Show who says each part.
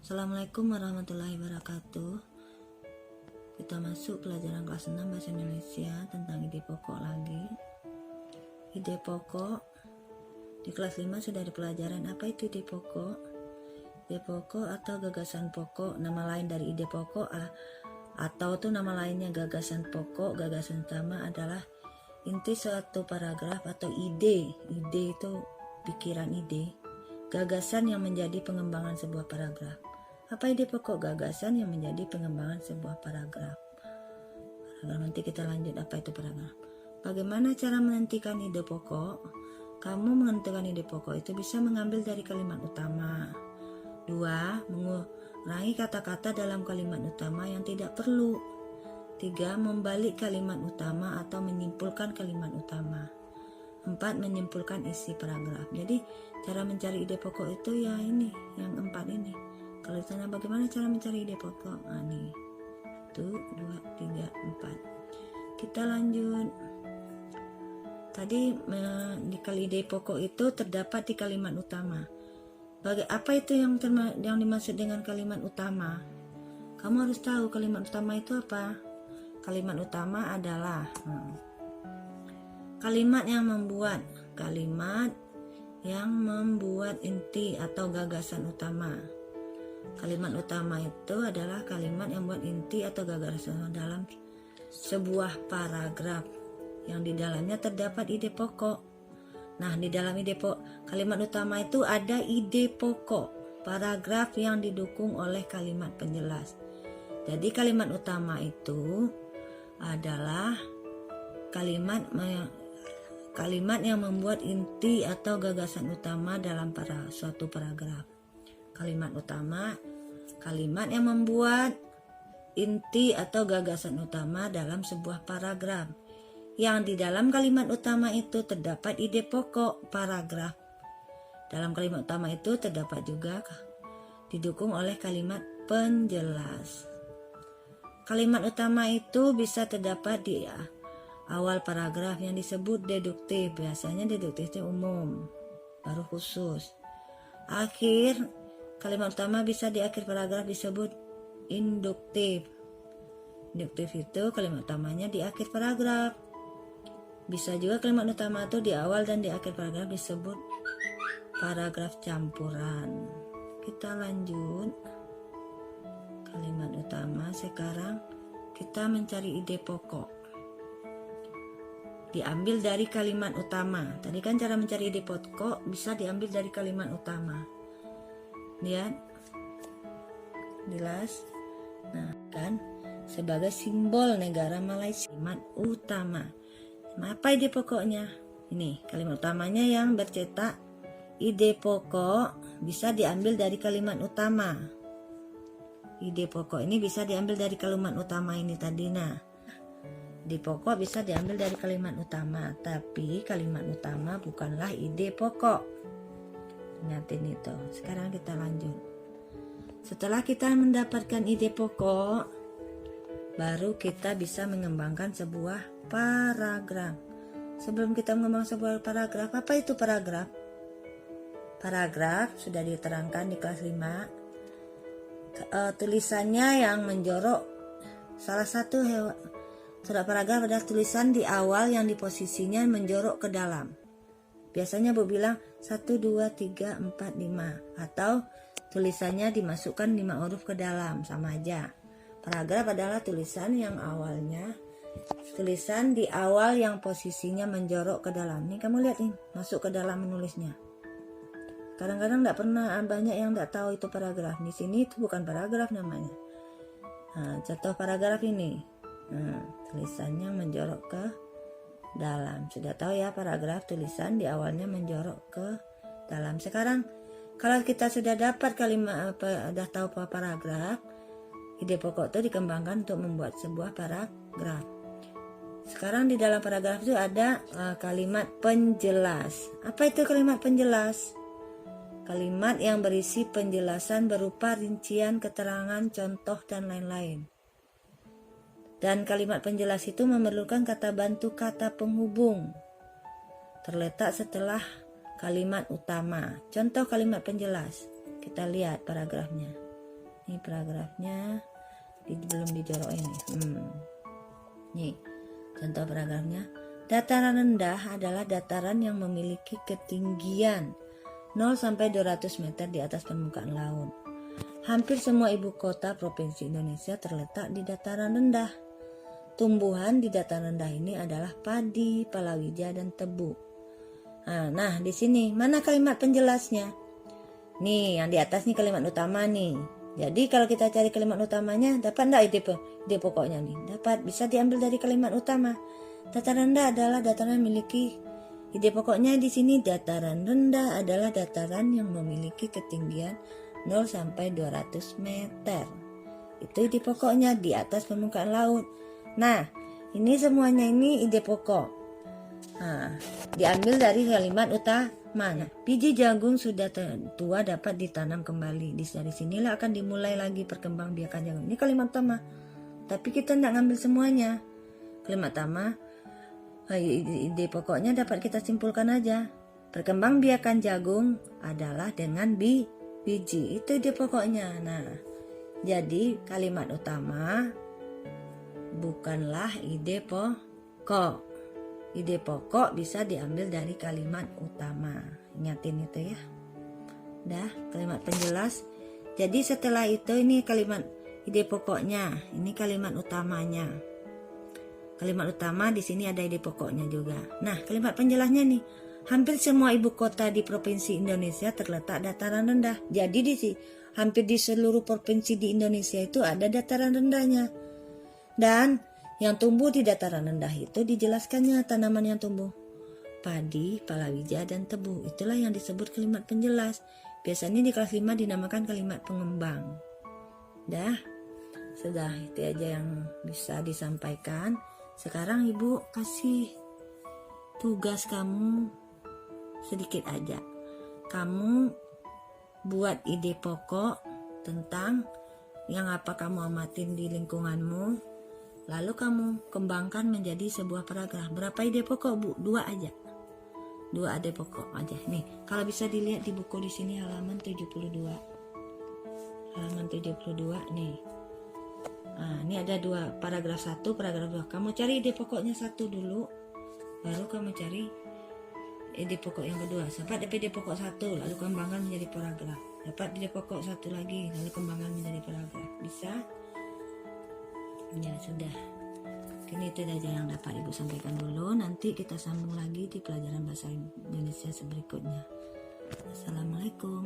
Speaker 1: Assalamualaikum warahmatullahi wabarakatuh. Kita masuk pelajaran kelas 6 Bahasa Indonesia tentang ide pokok lagi. Ide pokok di kelas 5 sudah ada pelajaran apa itu ide pokok. Ide pokok atau gagasan pokok, nama lain dari ide pokok atau tuh nama lainnya gagasan pokok. Gagasan utama adalah inti suatu paragraf atau ide. Ide itu pikiran ide, gagasan yang menjadi pengembangan sebuah paragraf. Apa ide pokok? Gagasan yang menjadi pengembangan sebuah paragraf. Nanti kita lanjut apa itu paragraf. Bagaimana cara menentukan ide pokok? Kamu menentukan ide pokok itu bisa mengambil dari kalimat utama. 2. Mengurangi kata-kata dalam kalimat utama yang tidak perlu. 3. Membalik kalimat utama atau menyimpulkan kalimat utama. 4. Menyimpulkan isi paragraf. Jadi cara mencari ide pokok itu ya ini, yang 4 ini. Kalau ditanya bagaimana cara mencari ide pokok, nih 1, 2, 3, 4. Kita lanjut. Tadi di ide pokok itu terdapat di kalimat utama. Apa itu yang dimaksud dengan kalimat utama? Kamu harus tahu kalimat utama itu apa. Kalimat utama adalah kalimat yang membuat inti atau gagasan utama. Kalimat utama itu adalah kalimat yang membuat inti atau gagasan dalam sebuah paragraf yang di dalamnya terdapat ide pokok. Nah, di dalam kalimat utama itu ada ide pokok, paragraf yang didukung oleh kalimat penjelas. Jadi kalimat utama itu adalah kalimat yang membuat inti atau gagasan utama dalam suatu paragraf. Kalimat utama, kalimat yang membuat inti atau gagasan utama dalam sebuah paragraf. Yang di dalam kalimat utama itu terdapat ide pokok paragraf. Dalam kalimat utama itu terdapat juga didukung oleh kalimat penjelas. Kalimat utama itu bisa terdapat di awal paragraf yang disebut deduktif. Biasanya deduktif itu umum, baru khusus. Kalimat utama bisa di akhir paragraf disebut induktif. Induktif itu kalimat utamanya di akhir paragraf. Bisa juga kalimat utama itu di awal dan di akhir paragraf disebut paragraf campuran. Kita lanjut. Kalimat utama, sekarang kita mencari ide pokok. Diambil dari kalimat utama. Tadi kan cara mencari ide pokok bisa diambil dari kalimat utama. Lihat, jelas. Nah, kan sebagai simbol negara Malaysia, kalimat utama. Apa ide pokoknya? Ini kalimat utamanya yang bercetak ide pokok bisa diambil dari kalimat utama. Ide pokok ini bisa diambil dari kalimat utama ini tadi. Nah, ide pokok bisa diambil dari kalimat utama, tapi kalimat utama bukanlah ide pokok. Ingatin itu. Sekarang kita lanjut. Setelah kita mendapatkan ide pokok, baru kita bisa mengembangkan sebuah paragraf. Sebelum kita mengembangkan sebuah paragraf, apa itu paragraf? Paragraf sudah diterangkan di kelas 5. Tulisannya yang menjorok, salah satu surat paragraf adalah tulisan di awal yang di posisinya menjorok ke dalam. Biasanya Bu bilang 1, 2, 3, 4, 5. Atau tulisannya dimasukkan 5 huruf ke dalam, sama aja. Paragraf adalah tulisan di awal yang posisinya menjorok ke dalam. Nih kamu lihat nih, masuk ke dalam menulisnya. Kadang-kadang banyak yang tidak tahu itu paragraf. Di sini itu bukan paragraf namanya. Nah, contoh paragraf ini. Nah, tulisannya menjorok ke dalam. Sudah tahu ya, paragraf tulisan di awalnya menjorok ke dalam. Sekarang kalau kita sudah dapat sudah tahu paragraf, ide pokok itu dikembangkan untuk membuat sebuah paragraf. Sekarang di dalam paragraf itu ada kalimat penjelas. Apa itu kalimat penjelas? Kalimat yang berisi penjelasan berupa rincian, keterangan, contoh, dan lain-lain. Dan kalimat penjelas itu memerlukan kata bantu, kata penghubung. Terletak setelah kalimat utama. Contoh kalimat penjelas. Kita lihat paragrafnya. Ini paragrafnya belum dijorokin nih. Nih contoh paragrafnya. Dataran rendah adalah dataran yang memiliki ketinggian 0 sampai 200 meter di atas permukaan laut. Hampir semua ibu kota provinsi Indonesia terletak di dataran rendah. Tumbuhan di dataran rendah ini adalah padi, palawija, dan tebu. Nah, di sini mana kalimat penjelasnya? Nih, yang di atas nih kalimat utama nih. Jadi kalau kita cari kalimat utamanya, dapat enggak ide pokoknya nih? Dapat, bisa diambil dari kalimat utama. Dataran rendah adalah dataran yang memiliki, ide pokoknya di sini dataran rendah adalah dataran yang memiliki ketinggian 0 sampai 200 meter. Itu ide pokoknya di atas permukaan laut. Nah, ini semuanya ini ide pokok. Diambil dari kalimat utama. Nah, biji jagung sudah tua dapat ditanam kembali. Dari sinilah akan dimulai lagi perkembangbiakan jagung. Ini kalimat utama. Tapi kita tidak ngambil semuanya. Kalimat utama, ide pokoknya dapat kita simpulkan aja. Perkembangbiakan jagung adalah dengan biji. Itu ide pokoknya. Nah, jadi kalimat utama bukanlah ide pokok. Ide pokok bisa diambil dari kalimat utama. Ingatin itu ya. Dah, kalimat penjelas. Jadi setelah itu ini kalimat ide pokoknya, ini kalimat utamanya. Kalimat utama di sini ada ide pokoknya juga. Nah, kalimat penjelasnya nih. Hampir semua ibu kota di provinsi Indonesia terletak dataran rendah. Jadi di sini hampir di seluruh provinsi di Indonesia itu ada dataran rendahnya. Dan yang tumbuh di dataran rendah itu dijelaskannya tanaman yang tumbuh. Padi, palawija, dan tebu. Itulah yang disebut kalimat penjelas. Biasanya di kelas 5 dinamakan kalimat pengembang. Dah, sudah itu aja yang bisa disampaikan. Sekarang ibu kasih tugas kamu sedikit aja. Kamu buat ide pokok tentang yang apa kamu amatin di lingkunganmu. Lalu kamu kembangkan menjadi sebuah paragraf. Berapa ide pokok, Bu? 2 aja. 2 ide pokok aja. Nih, kalau bisa dilihat di buku di sini halaman 72. Halaman 72 nih. Ini ada 2, paragraf 1, paragraf 2. Kamu cari ide pokoknya 1 dulu. Baru kamu cari ide pokok yang kedua. Sampai dapat ide pokok 1, lalu kembangkan menjadi paragraf. Dapat ide pokok 1 lagi, lalu kembangkan menjadi paragraf. Bisa? Ya sudah, ini itu aja yang dapat ibu sampaikan dulu. Nanti kita sambung lagi di pelajaran bahasa Indonesia berikutnya. Assalamualaikum.